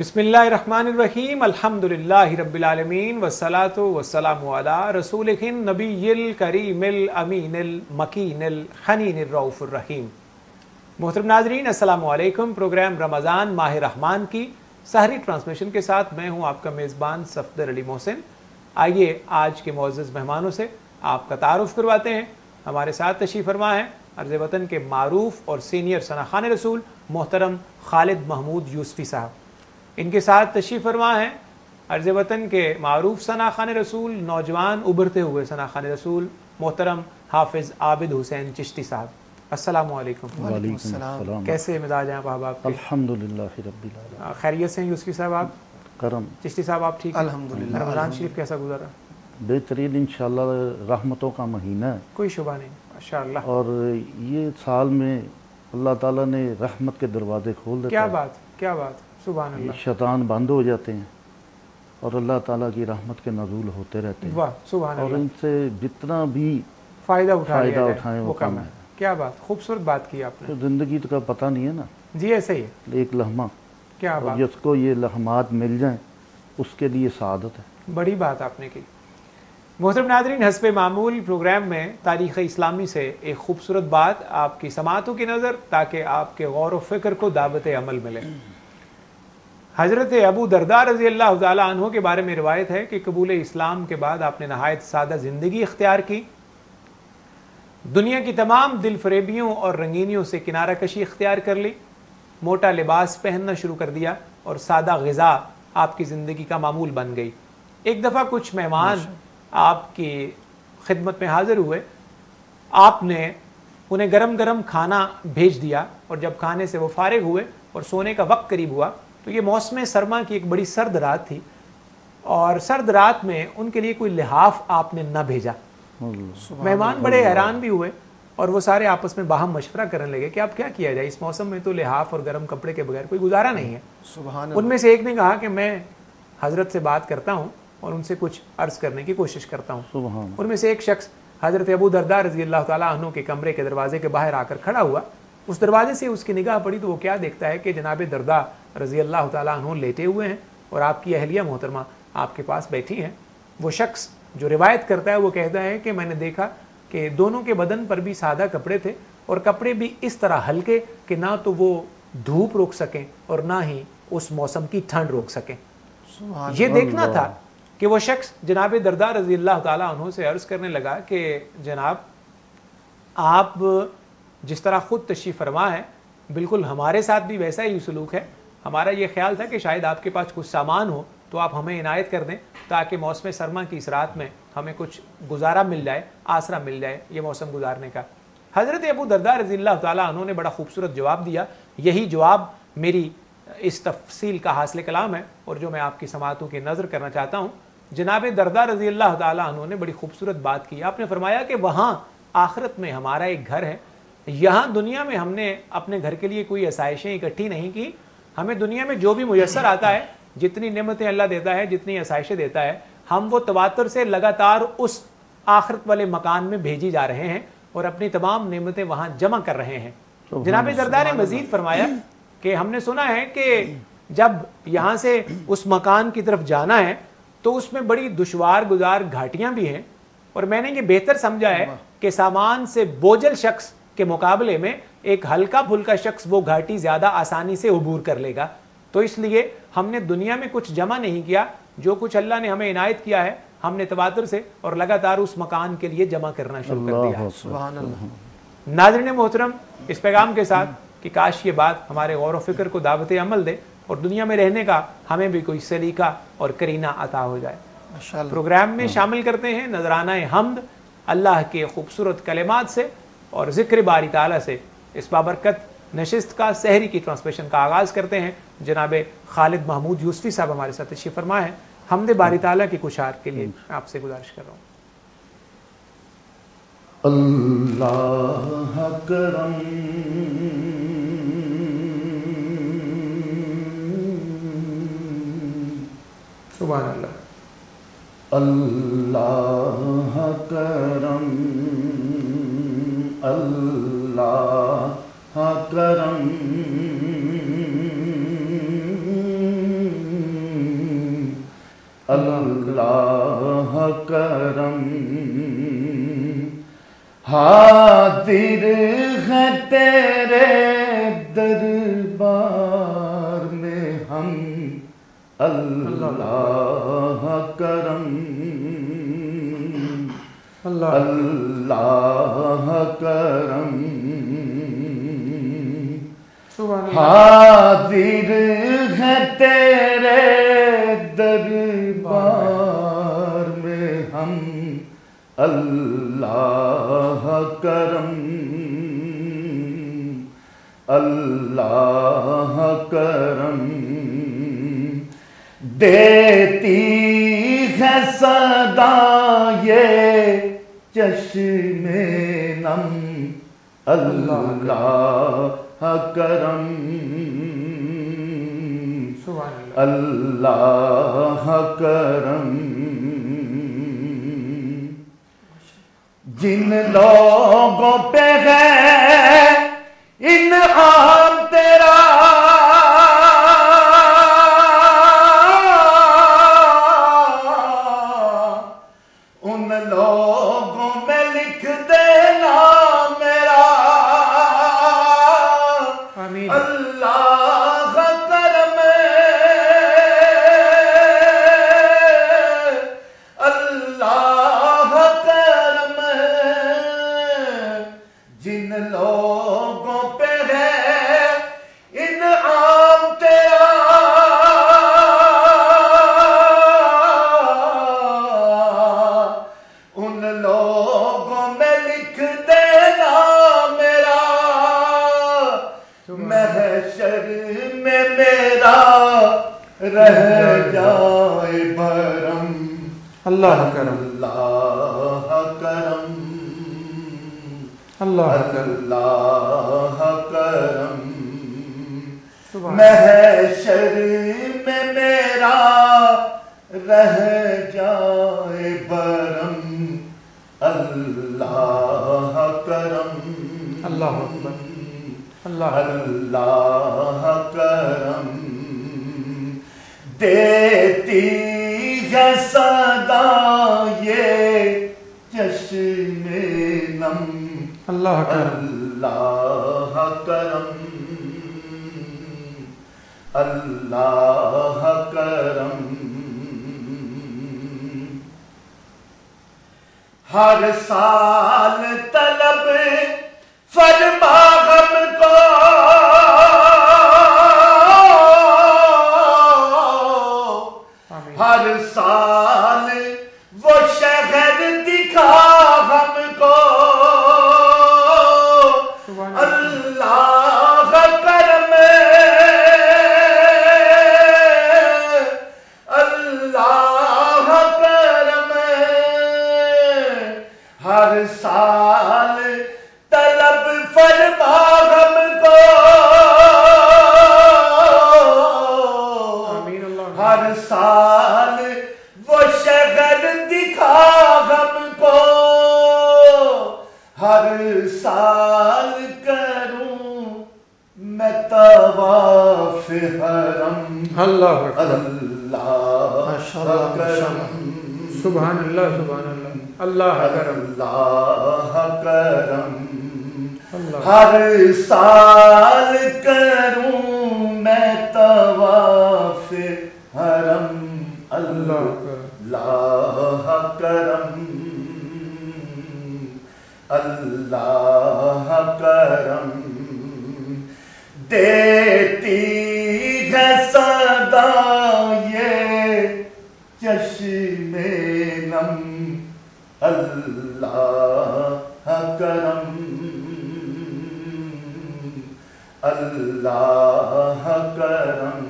बिस्मिल्लाहिर्रहमानिर्रहीम अल्हम्दुलिल्लाहि रब्बिल आलमीन वस्सलातु वस्सलामु अला रसूलिहिन नबिय्यिल करीमिल अमीनिल मकीनिल हनीनिर रऊफुर रहीम। मोहतरम नाज़रीन, अस्सलामु अलैकुम। प्रोग्राम रमज़ान माह रहमान की सहरी ट्रांसमिशन के साथ मैं हूं आपका मेज़बान सफदर अली मोहसिन। आइए आज के मुअज़्ज़ज़ मेहमानों से आपका तारुफ़ करवाते हैं। हमारे साथ तशरीफ़ फरमा है अर्ज़ वतन के मारूफ़ और सीनियर सनाख़ान रसूल मोहतरम खालिद महमूद यूसुफ़ी साहब। इनके साथ तशरीफ़ फरमा है अर्ज़ वतन के मारूफ़ सनाख़ान रसूल, नौजवान उभरते हुए सनाख़ान रसूल मोहतरम हाफिज़ आबिद हुसैन चिश्ती साहब। अस्सलामु अलैकुम। वालेकुम अस्सलाम। कैसे मिजाज हैं आप अहबाब? अल्हम्दुलिल्लाह रब्बिल आलमीन। खैरियत से हैं यूसुफ़ी साहब आप? करम। चिश्ती साहब आप ठीक हैं? अल्हम्दुलिल्लाह। रमज़ान शरीफ कैसा गुजरा? बेहतरीन, इंशाअल्लाह रहमतों का महीना है, कोई शुबा नहीं, माशाअल्लाह। और ये साल में अल्लाह ताला ने रहमत के दरवाजे खोल देते क्या हैं। बात, क्या बात, सुभान अल्लाह। शैतान बंद हो जाते हैं और अल्लाह ताला की रहमत के नज़ूल होते रहते हैं, वाह सुभान और अल्लाह। इनसे जितना भी फ़ायदा उठाएं उठाएं वो कम है। क्या बात, खूबसूरत बात की आपने। तो ज़िंदगी का पता नहीं है ना, जी ऐसे ही है। एक लम्हा, क्या और बात, जिसको ये लम्हात मिल जाएं उसके लिए सादत है। बड़ी बात आपने की। मोहतरम नाज़रीन, हस्बे मामूल प्रोग्राम में तारीख़ इस्लामी से एक खूबसूरत बात आपकी समातों की नज़र, ताकि आपके गौर व फ़िक्र को दावत अमल मिले। हज़रत अबू दरदा रज़ी अल्लाह तआला अन्हु के बारे में रिवायत है कि कबूल इस्लाम के बाद आपने नहायत सादा ज़िंदगी इख्तियार की, दुनिया की तमाम दिल फरेबियों और रंगीनियों से किनारा कशी इख्तियार कर ली, मोटा लिबास पहनना शुरू कर दिया और सादा ग़िज़ा आपकी ज़िंदगी का मामूल बन गई। एक दफ़ा कुछ मेहमान आपकी खिदमत में हाजिर हुए, आपने उन्हें गरम गरम खाना भेज दिया, और जब खाने से वो फारिग हुए और सोने का वक्त करीब हुआ तो ये मौसम सरमा की एक बड़ी सर्द रात थी, और सर्द रात में उनके लिए कोई लिहाफ आपने न भेजा। मेहमान बड़े हैरान भी हुए और वो सारे आपस में बाहम मशवरा करने लगे कि अब क्या किया जाए, इस मौसम में तो लिहाफ और गर्म कपड़े के बगैर कोई गुजारा नहीं है। उनमें से एक ने कहा कि मैं हजरत से बात करता हूँ और उनसे कुछ अर्ज करने की कोशिश करता हूँ। उनमें से एक शख्स हजरत अबू दरदा रज़ी अल्लाह तआला अन्हु के कमरे के दरवाजे के बाहर आकर खड़ा हुआ। उस दरवाजे से उसकी निगाह पड़ी तो वो क्या देखता है कि जनाब दरदा रज़ी अल्लाह तआला अन्हु लेटे हुए हैं और आपकी अहलिया मोहतरमा आपके पास बैठी हैं। वो शख्स जो रिवायत करता है वो कहता है कि मैंने देखा कि दोनों के बदन पर भी सादा कपड़े थे, और कपड़े भी इस तरह हल्के कि ना तो वो धूप रोक सकें और ना ही उस मौसम की ठंड रोक सकें। ये देखना था कि वो शख्स जनाब दरदा रज़ी अल्लाह तआला अन्हु से अर्ज़ करने लगा कि जनाब, आप जिस तरह ख़ुद तशरीफ़ फरमा है, बिल्कुल हमारे साथ भी वैसा ही सलूक है। हमारा ये ख्याल था कि शायद आपके पास कुछ सामान हो तो आप हमें इनायत कर दें, ताकि मौसम सरमा की इस रात में हमें कुछ गुजारा मिल जाए, आसरा मिल जाए ये मौसम गुजारने का। हज़रत अबू दरदा रज़ी अल्लाह तआला अन्हु ने बड़ा खूबसूरत जवाब दिया। यही जवाब मेरी इस तफसील का हासिल कलाम है और जो मैं आपकी समातों की नज़र करना चाहता हूँ। जनाब दरदा रज़ी अल्लाह तआला अन्हु ने बड़ी खूबसूरत बात की। आपने फरमाया कि वहाँ आखिरत में हमारा एक घर है, यहाँ दुनिया में हमने अपने घर के लिए कोई आसाइशें इकट्ठी नहीं की। हमें दुनिया में जो भी मुयस्सर आता है, जितनी नेमतें अल्लाह देता है, जितनी आसाइशें देता है, हम वो तवातुर से लगातार उस आखिरत वाले मकान में भेजी जा रहे हैं और अपनी तमाम नेमतें वहाँ जमा कर रहे हैं। जनाब दरदा ने मजीद फरमाया कि हमने सुना है कि जब यहाँ से उस मकान की तरफ जाना है तो उसमें बड़ी दुश्वार गुजार घाटियाँ भी हैं, और मैंने ये बेहतर समझा है कि सामान से बोझल शख्स के मुकाबले में एक हल्का फुल्का शख्स वो घाटी ज्यादा आसानी से अबूर कर लेगा। तो इसलिए हमने दुनिया में कुछ जमा नहीं किया, जो कुछ अल्लाह ने हमें इनायत किया है हमने तवातुर से और लगातार उस मकान के लिए जमा करना शुरू कर दिया। सुभान अल्लाह। नाज़रीन मोहतरम, इस पैगाम के साथ कि काश ये बात हमारे गौर व फिक्र को दावत अमल दे और दुनिया में रहने का हमें भी कोई सलीका और करीना अता हो जाए। प्रोग्राम में शामिल करते हैं नजराना हम्द, अल्लाह के खूबसूरत कलिमात से और ज़िक्र बारी ताला से इस बाबरकत नशिस्त का सहरी की ट्रांसमिशन का आगाज़ करते हैं। जनाब खालिद महमूद यूसुफ़ी साहब हमारे साथ तशरीफ़ फरमा है। हमद बारी ताला की कुशार के लिए आपसे गुजारिश कर रहा हूँ। अल्लाह करम सुभान अल्लाह। अल्लाह करम, अल्लाह करम, اللہ کرم حاضر ہے تیرے دربار میں ہم اللہ کرم اللہ کرم حاضر ہے تیرے دربار میں ہم اللہ کرم اللہ کرم دیتی ہے صدا یہ چشم نم اللہ کرم اللہ کرم جن لوگوں پہ ہے انعام تیرا ان لوگوں میں لکھ دینا میرا آمین اللہ کرم اللہ کرم جن لوگوں پہ ہے انعام تیرا ان لوگوں میں لکھ دینا میرا محشر میں میرا رہ جائے بھرم اللہ کرم اللہ کرم اللہ کرم اللہ کرم سبحان محشر میں میرا رہ جائے برم اللہ کرم اللہ اکبر اللہ اللہ کرم دیتی ہے صدا یہ چشم نم اللہ کرم اللہ کرم اللہ کرم ہر سال طلب فرما غم کو ہر سال وہ شہر دکھا ہم کو اللہ کرم اللہ کرم ہر سال طلب فرما ہم کو ہر سال وہ شہر دکھا ہم کو ہر سال کروں میں طواف حرم اللہ اکبر اللہ کرم سبحان اللہ سبحان اللہ اللہ کرم اللہ کرم اللہ ہر سال کروں میں طواف حرم اللہ اللہ کرم اللہ کرم دیتی ہے صدا یہ چشم نم اللہ کرم اللہ کرم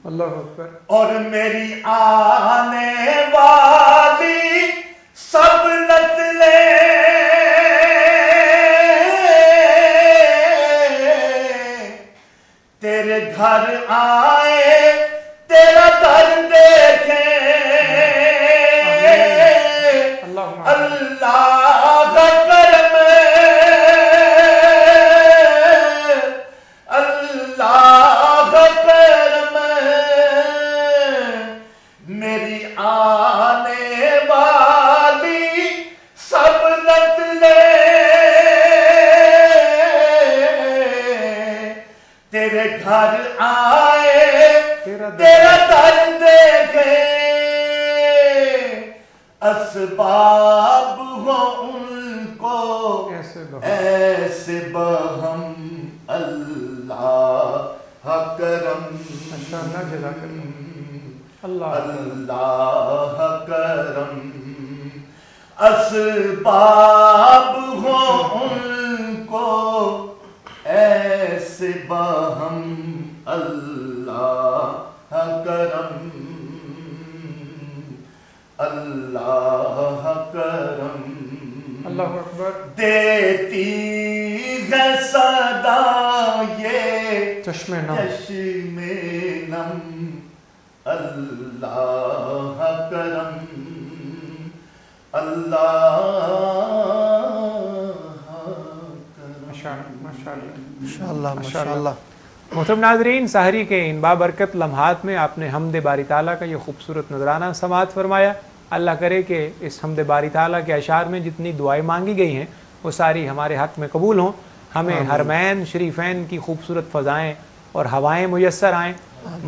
اللہ اکبر اور میری آنے والی سب نسلیں تیرے گھر آئے تیرا در دیکھیں اللہ کرم اللہ کرم اسباب ہو ان کو ایسے بہم اللہ کرم اللہ کرم اسباب ہو ان کو ایسے بہم اللہ کرم اللہ کرم اللہ اکبر دیتی ہے صدا یہ چشمے نم اللہ کرم اللہ ماشاءاللہ. محترم ناظرین، سحری کے ان بابرکت لمحات میں آپ نے حمد باری تعالیٰ کا یہ خوبصورت نذرانہ سماعت فرمایا. اللہ کرے کہ اس حمد باری تعالیٰ کے اشعار میں جتنی دعائیں مانگی گئی ہیں وہ ساری ہمارے حق میں قبول ہوں. ہمیں حرمین شریفین کی خوبصورت فضائیں اور ہوائیں میسر آئیں،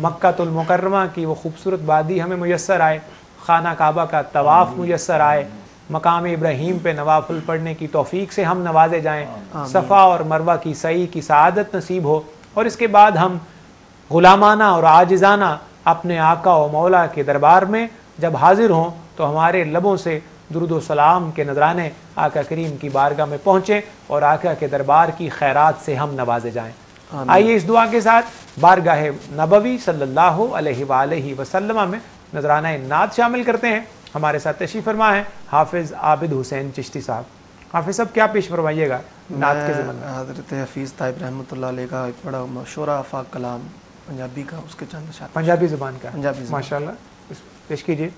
مکہ المکرمہ کی وہ خوبصورت وادی ہمیں میسر آئے، خانہ کعبہ کا طواف میسر آئے، مقام ابراہیم پہ نوافل پڑھنے کی توفیق سے ہم نوازے جائیں، صفا اور مروہ کی سعی کی سعادت نصیب ہو، اور اس کے بعد ہم غلامانہ اور عاجزانہ اپنے آقا و مولا کے دربار میں جب حاضر ہوں تو ہمارے لبوں سے درود و سلام کے نذرانے آقا کریم کی بارگاہ میں پہنچیں اور آقا کے دربار کی خیرات سے ہم نوازے جائیں. آئیے اس دعا کے ساتھ بارگاہ نبوی صلی اللہ علیہ وآلہ وسلم میں نذرانہ نعت شامل کرتے ہیں. ہمارے ساتھ تشریف فرما ہے حافظ عابد حسین چشتی صاحب. حافظ صاحب کیا پیش فرمائیے گا نعت کے ضمن میں؟ حضرت حفیظ طیب رحمۃ اللہ علیہ کا ایک بڑا مشہور آفاق کلام پنجابی کا، اس کے چند اشعار پنجابی زبان کا. پنجابی زبان. ماشاءاللہ پیش کیجیے.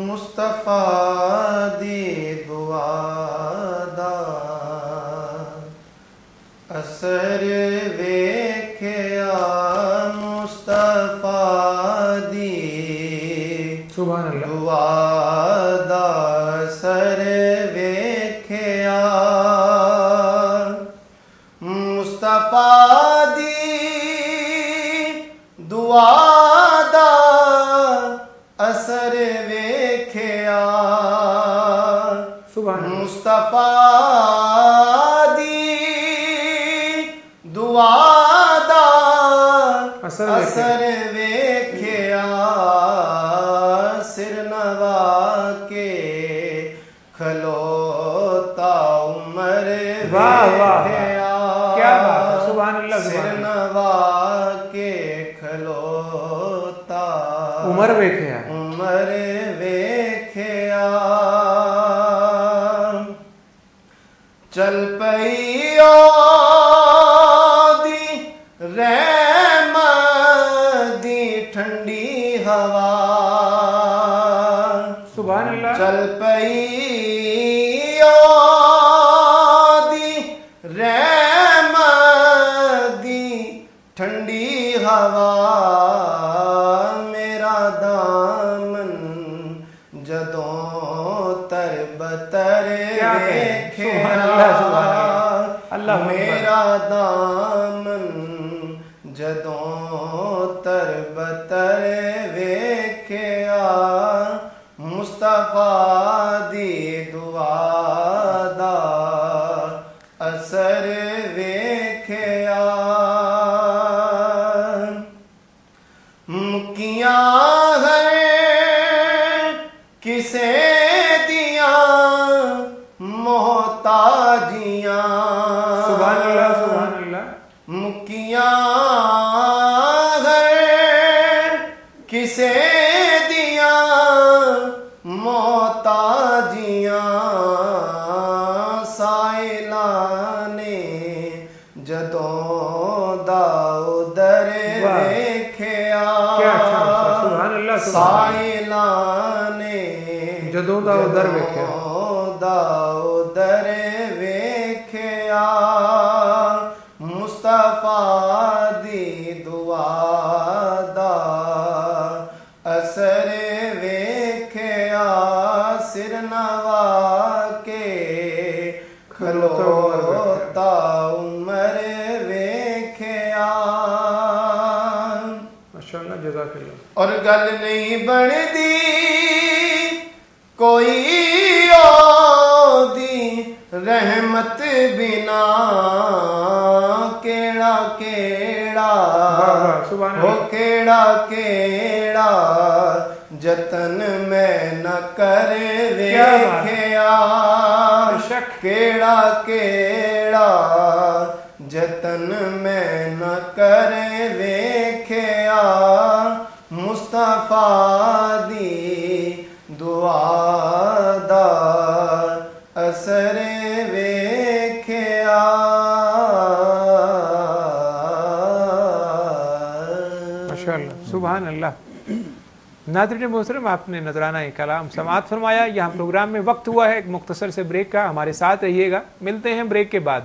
مصطفیٰ دی دعا دا اثر ویکھیا، مصطفیٰ دی سبحان اللہ دعا دا اثر ویکھیا، مصطفیٰ دی دعا دا اثر ویکھیا، مصطفیٰ دی دعا دا اثر ویکھیا، سر نوا کے کھلوتا عمر ویکھیا، کیا بات ہے، سبحان اللہ، سر نوا کے کھلوتا عمر ویکھیا، عمر ویکھیا، چل پئی دی رحمت دی ٹھنڈی ہوا، سبحان اللہ، چل پئی دی رحمت دی ٹھنڈی ہوا، میرا دامن جدوں تر بتر ویکھیا، میرا دامن جدوں تر بتر ویکھیا، مصطفیٰ دی دعا دا اثر ویکھیا، مکیاں ہیں کسے دیاں محتاجیاں، سبحان اللہ، سبحان اللہ، مکیاں ہیں کسے دیاں محتاجیاں، سائلاں نے جدوں دا ادھر ویکھیا، سائلاں نے جدوں دا ادھر ویکھیا، دا ادھر ویکھیا، مصطفیٰ دی دعا دا اثر ویکھیا، سر نوا کے کھلوتا عمر ویکھیا، ماشاءاللہ जज़ाकल्लाह। और गल नहीं बनदी कोई ओदी रहमत बिना, केड़ा केड़ा हो केड़ा केड़ा जतन मैं न करे वेख्या, केड़ा केड़ा जतन मैं न करे वेख्या, मुस्तफा दी दुआ दा असर वेख्या। माशाअल्लाह, सुभान अल्लाह। नाज़रीन मोहतरम, आपने नजराना कलाम समाअत फरमाया। यहाँ प्रोग्राम में वक्त हुआ है एक मुख्तसर से ब्रेक का, हमारे साथ रहिएगा। मिलते हैं ब्रेक के बाद।